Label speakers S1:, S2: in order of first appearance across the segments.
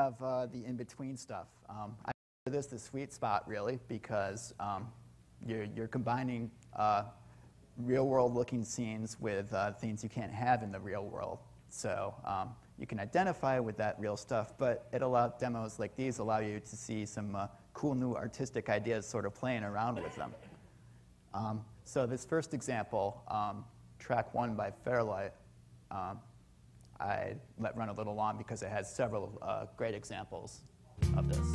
S1: have the in-between stuff. I consider this the sweet spot, really, because you're combining real-world looking scenes with things you can't have in the real world. So you can identify with that real stuff, but demos like these allow you to see some cool new artistic ideas sort of playing around with them. So this first example, track 1 by Fairlight, I let run a little long because it has several great examples of this.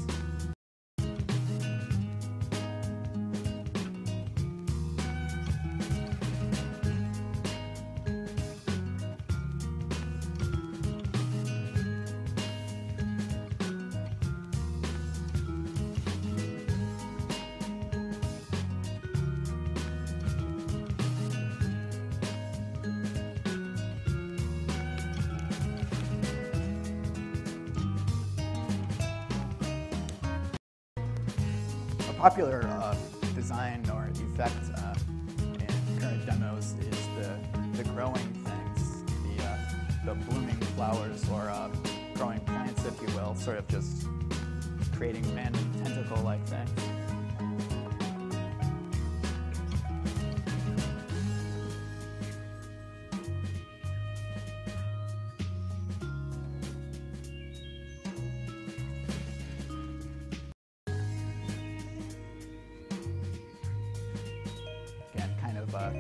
S1: A popular design or effect in current demos is the growing things, the blooming flowers or growing plants, if you will, sort of just creating random tentacle-like things.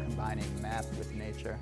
S1: Combining math with nature.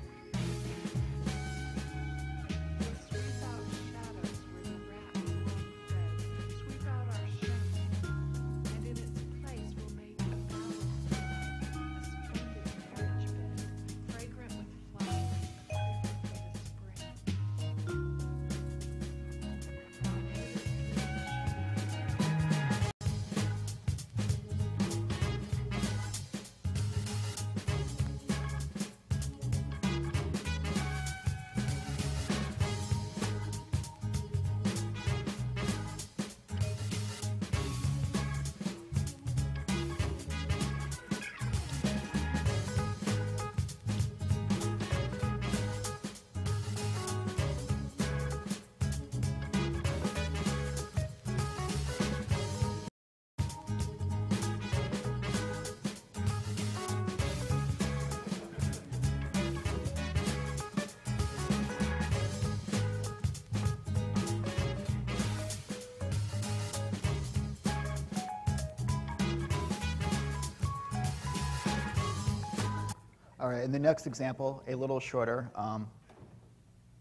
S1: All right, and the next example, a little shorter,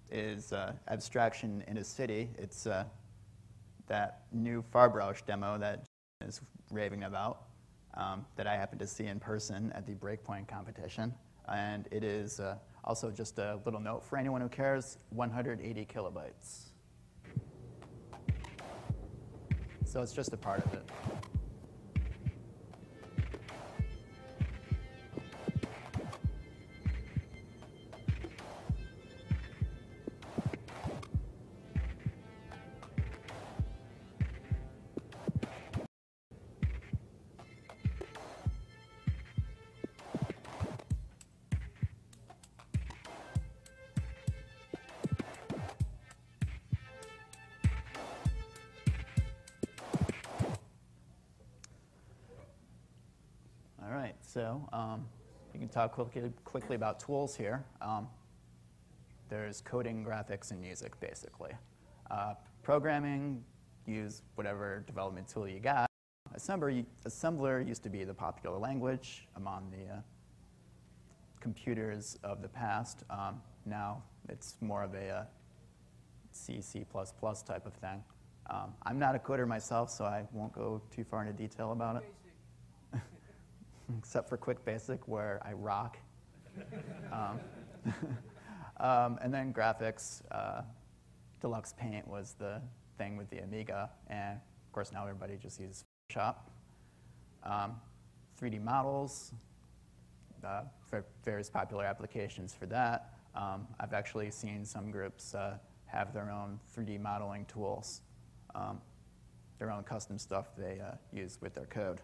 S1: is abstraction in a city. It's that new Farbrausch demo that is raving about that I happened to see in person at the Breakpoint competition. And it is also just a little note for anyone who cares, 180 kilobytes. So it's just a part of it. So you can talk quickly about tools here. There's coding, graphics, and music, basically. Programming, use whatever development tool you got. Assembler used to be the popular language among the computers of the past. Now it's more of a C, C++ type of thing. I'm not a coder myself, so I won't go too far into detail about it. Except for Quick Basic, where I rock. And then graphics. Deluxe Paint was the thing with the Amiga, and of course now everybody just uses Photoshop. 3D models, for various popular applications for that. I've actually seen some groups have their own 3D modeling tools, their own custom stuff they use with their code.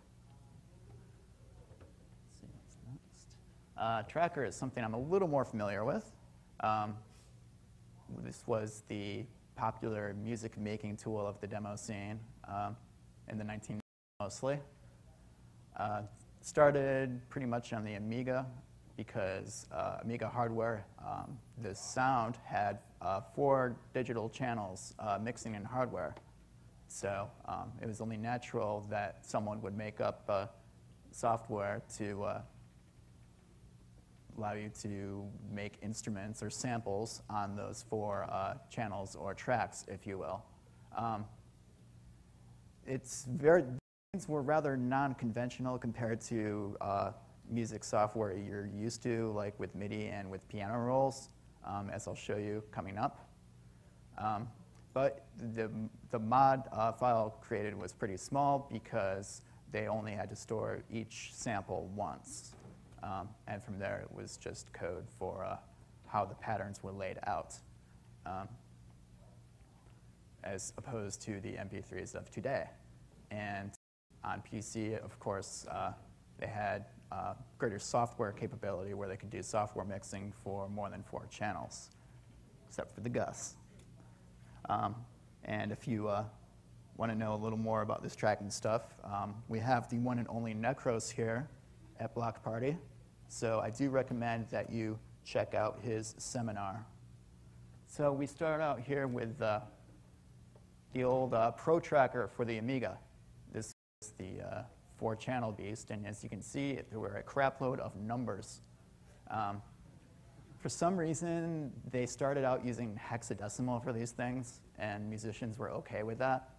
S1: Tracker is something I'm a little more familiar with. This was the popular music making tool of the demo scene in the 1990s mostly. Started pretty much on the Amiga because Amiga hardware, the sound had 4 digital channels mixing in hardware. So it was only natural that someone would make up software to allow you to make instruments or samples on those 4 channels or tracks, if you will. Things were rather non-conventional compared to music software you're used to, like with MIDI and with piano rolls, as I'll show you coming up. But the mod file created was pretty small because they only had to store each sample once. And from there, it was just code for how the patterns were laid out, as opposed to the MP3s of today. And on PC, of course, they had greater software capability where they could do software mixing for more than 4 channels, except for the Gus. And if you want to know a little more about this tracking stuff, we have the one and only Necros here at Block Party. So I do recommend that you check out his seminar. So we start out here with the old Pro Tracker for the Amiga. This is the 4-channel beast, and as you can see, there were a crap load of numbers. For some reason, they started out using hexadecimal for these things, and musicians were okay with that.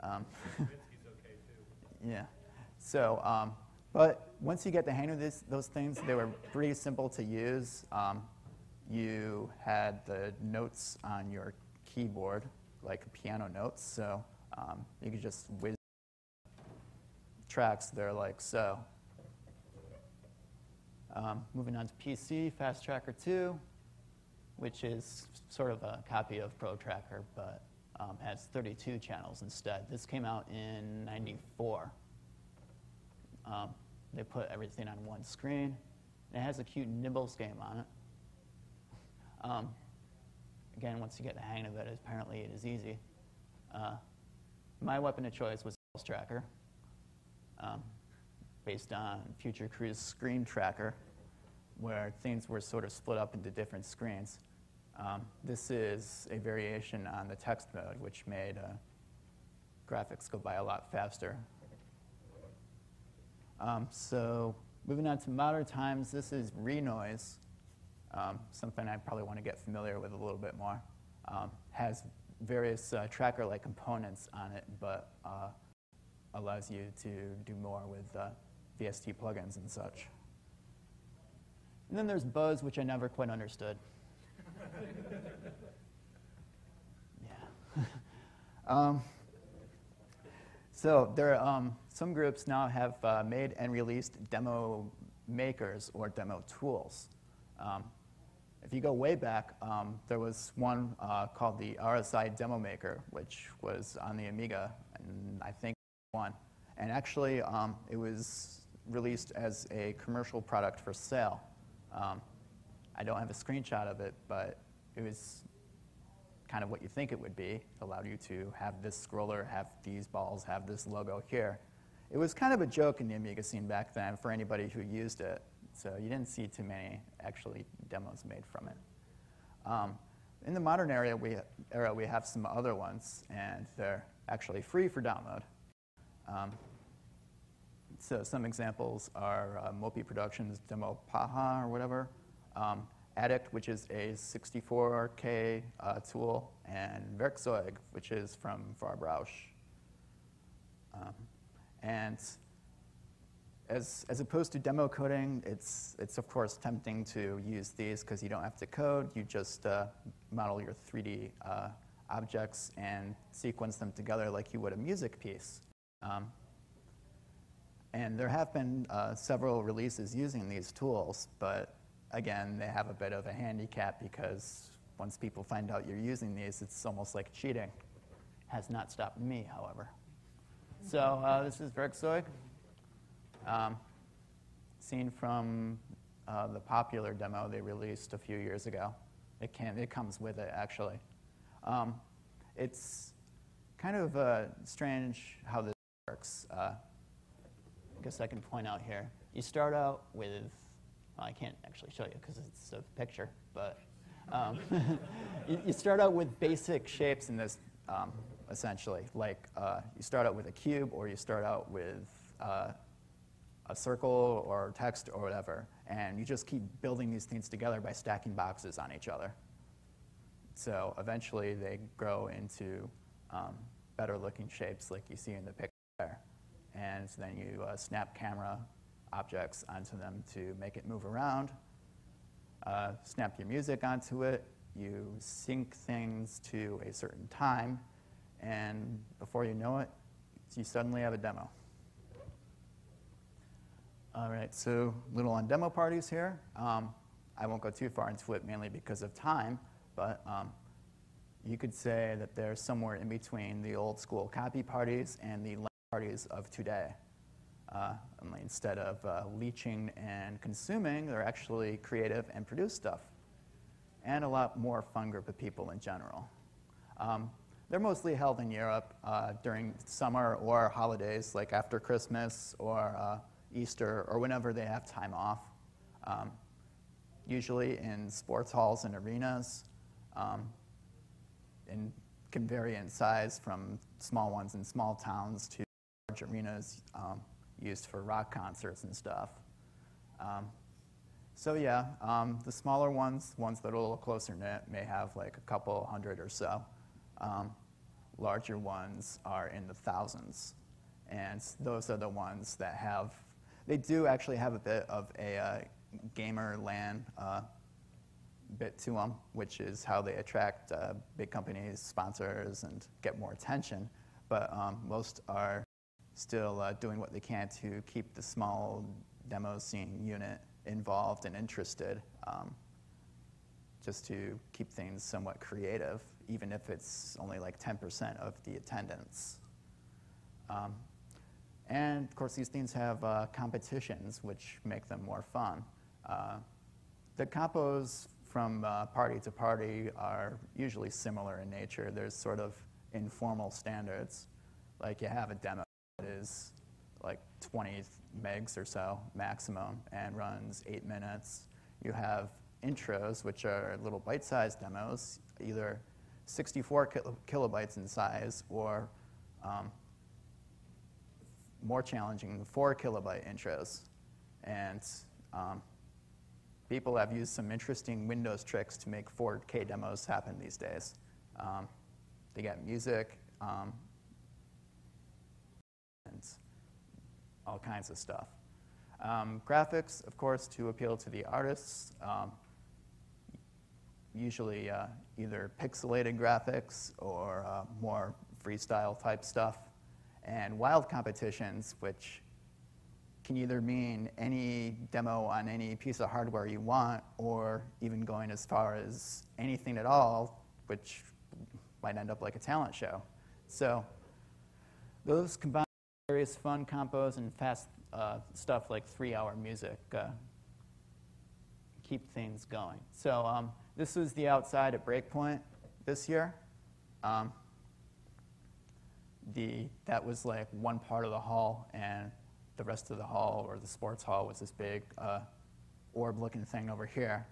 S2: He's okay too.
S1: Yeah. So, but once you get the hang of those things, they were pretty simple to use. You had the notes on your keyboard, like piano notes, so you could just whiz tracks there like so. Moving on to PC, Fast Tracker 2, which is sort of a copy of Pro Tracker, but has 32 channels instead. This came out in '94. They put everything on one screen. And it has a cute Nibbles game on it. Again, once you get the hang of it, apparently it is easy. My weapon of choice was Pulse Tracker, based on Future Crew's Screen Tracker, where things were sort of split up into different screens. This is a variation on the text mode, which made graphics go by a lot faster. So moving on to modern times, this is Renoise, something I probably want to get familiar with a little bit more. Has various tracker-like components on it, but allows you to do more with VST plugins and such. And then there's Buzz, which I never quite understood. Yeah. So there are some groups now have made and released demo makers or demo tools. If you go way back, there was one called the RSI Demo Maker, which was on the Amiga, and I think one. And actually, it was released as a commercial product for sale. I don't have a screenshot of it, but it was kind of what you think it would be. It allowed you to have this scroller, have these balls, have this logo here. It was kind of a joke in the Amiga scene back then for anybody who used it. So you didn't see too many actually demos made from it. In the modern era, we have some other ones, and they're actually free for download. So some examples are Mopi Productions' Demo Paha or whatever, Addict, which is a 64K tool, and Werkzeug, which is from Farbrausch. And as opposed to demo coding, it's of course tempting to use these because you don't have to code. You just model your 3D objects and sequence them together like you would a music piece. And there have been several releases using these tools, but again, they have a bit of a handicap because once people find out you're using these, it's almost like cheating. Has not stopped me, however. So this is Werkzeug, seen from the popular demo they released a few years ago. It comes with it, actually. It's kind of strange how this works. I guess I can point out here. You start out with, well, I can't actually show you because it's a picture, but you start out with basic shapes in this, essentially. Like you start out with a cube, or you start out with a circle or text or whatever, and you just keep building these things together by stacking boxes on each other. So eventually they grow into better looking shapes like you see in the picture there. And then you snap camera objects onto them to make it move around, snap your music onto it, you sync things to a certain time, and before you know it, you suddenly have a demo. All right, so a little on demo parties here. I won't go too far into it, mainly because of time, but you could say that they're somewhere in between the old school copy parties and the LAN parties of today. Instead of leeching and consuming, they're actually creative and produce stuff, and a lot more fun group of people in general. They're mostly held in Europe during summer or holidays, like after Christmas or Easter, or whenever they have time off, usually in sports halls and arenas, and can vary in size from small ones in small towns to large arenas used for rock concerts and stuff. So yeah, the smaller ones that are a little closer knit, may have like a couple hundred or so. Larger ones are in the thousands, and those are the ones that have. They do actually have a bit of a gamer LAN bit to them, which is how they attract big companies, sponsors, and get more attention. But most are still doing what they can to keep the small demo scene unit involved and interested, just to keep things somewhat creative, even if it's only like 10% of the attendance. And of course, these things have competitions, which make them more fun. The compos from party to party are usually similar in nature. There's sort of informal standards. Like you have a demo that is like 20 megs or so maximum and runs 8 minutes. You have intros, which are little bite-sized demos, either 64 kilobytes in size or more challenging, 4 kilobyte intros. And people have used some interesting Windows tricks to make 4K demos happen these days. They got music and all kinds of stuff. Graphics, of course, to appeal to the artists, usually either pixelated graphics or more freestyle type stuff. And wild competitions, which can either mean any demo on any piece of hardware you want, or even going as far as anything at all, which might end up like a talent show. So those combine various fun compos and fast stuff like 3-hour music keep things going. So this was the outside at Breakpoint this year. That was like one part of the hall, and the rest of the hall, or the sports hall, was this big orb-looking thing over here.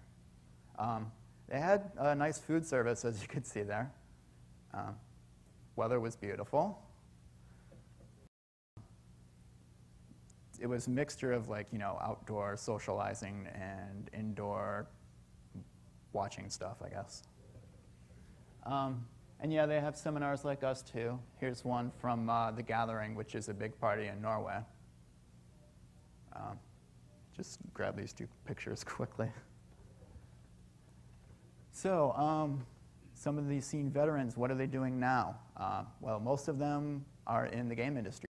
S1: They had a nice food service, as you could see there. Weather was beautiful. It was a mixture of like, outdoor socializing and indoor watching stuff, I guess. And yeah, they have seminars like us too. Here's one from The Gathering, which is a big party in Norway. Just grab these 2 pictures quickly. So some of these scene veterans, what are they doing now? Well, most of them are in the game industry